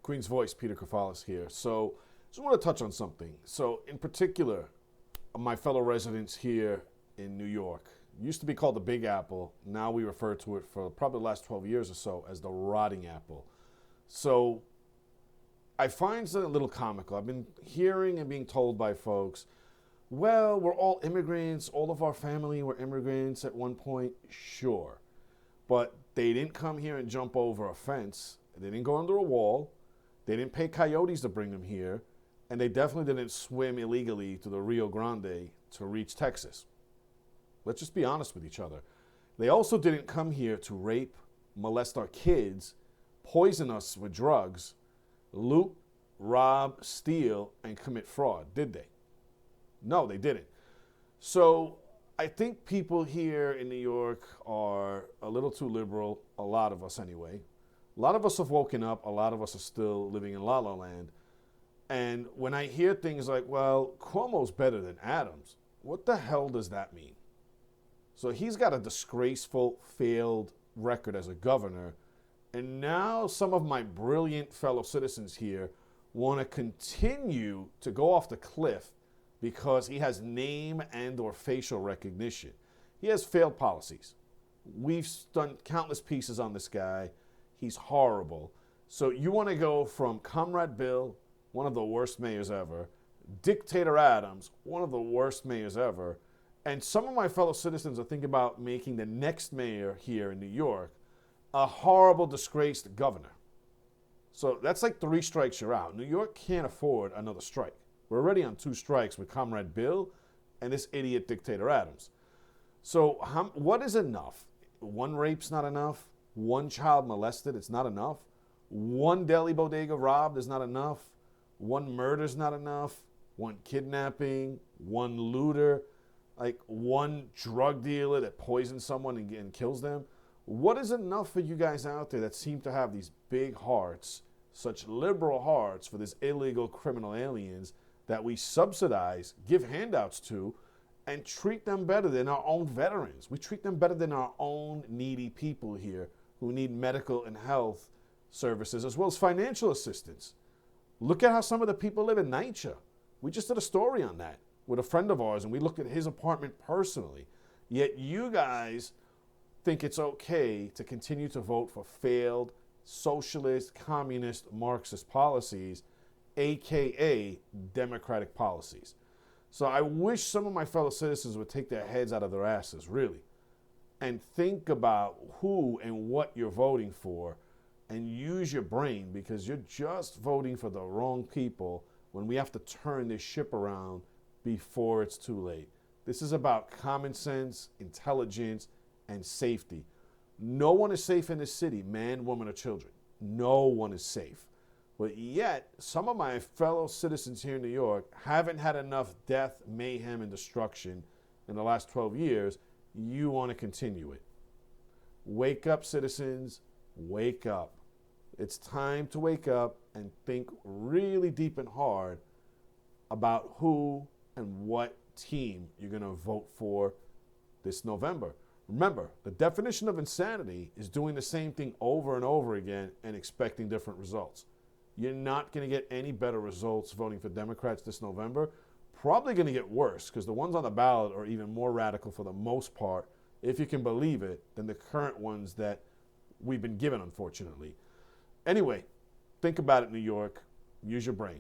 Queen's Voice, Peter Kefalas here. So just want to touch on something. So in particular, my fellow residents here in New York, used to be called the Big Apple. Now we refer to it for probably the last 12 years or so as the rotting apple. So I find it a little comical. I've been hearing and being told by folks, well, we're all immigrants. All of our family were immigrants at one point. Sure. But they didn't come here and jump over a fence. They didn't go under a wall. They didn't pay coyotes to bring them here. And they definitely didn't swim illegally to the Rio Grande to reach Texas. Let's just be honest with each other. They also didn't come here to rape, molest our kids, poison us with drugs, loot, rob, steal, and commit fraud, did they? No, they didn't. So I think people here in New York are a little too liberal, a lot of us anyway. A lot of us have woken up, a lot of us are still living in La La Land. And when I hear things like, well, Cuomo's better than Adams, what the hell does that mean? So he's got a disgraceful, failed record as a governor. And now some of my brilliant fellow citizens here want to continue to go off the cliff because he has name and or facial recognition. He has failed policies. We've done countless pieces on this guy. He's horrible. So you want to go from Comrade Bill, one of the worst mayors ever, Dictator Adams, one of the worst mayors ever, and some of my fellow citizens are thinking about making the next mayor here in New York a horrible, disgraced governor. So that's like 3 strikes, you're out. New York can't afford another strike. We're already on 2 strikes with Comrade Bill and this idiot Dictator Adams. So what is enough? 1 rape's not enough. 1 child molested, it's not enough. 1 deli bodega robbed is not enough. 1 murder's not enough. 1 kidnapping, 1 looter, like 1 drug dealer that poisons someone and kills them. What is enough for you guys out there that seem to have these big hearts, such liberal hearts for these illegal criminal aliens that we subsidize, give handouts to, and treat them better than our own veterans? We treat them better than our own needy people here who need medical and health services as well as financial assistance. Look at how some of the people live in NYCHA. We just did a story on that with a friend of ours, and we looked at his apartment personally. Yet you guys think it's okay to continue to vote for failed socialist, communist, Marxist policies, AKA democratic policies. So I wish some of my fellow citizens would take their heads out of their asses, really, and think about who and what you're voting for and use your brain, because you're just voting for the wrong people when we have to turn this ship around before it's too late. This is about common sense, intelligence, and safety. No one is safe in this city, man, woman, or children. No one is safe. But yet, some of my fellow citizens here in New York haven't had enough death, mayhem, and destruction in the last 12 years. You want to continue it. Wake up, citizens. Wake up. It's time to wake up and think really deep and hard about who and what team you're going to vote for this November. Remember, the definition of insanity is doing the same thing over and over again and expecting different results. You're not going to get any better results voting for Democrats this November. Probably going to get worse, because the ones on the ballot are even more radical for the most part, if you can believe it, than the current ones that we've been given, unfortunately. Anyway, think about it, New York. Use your brain.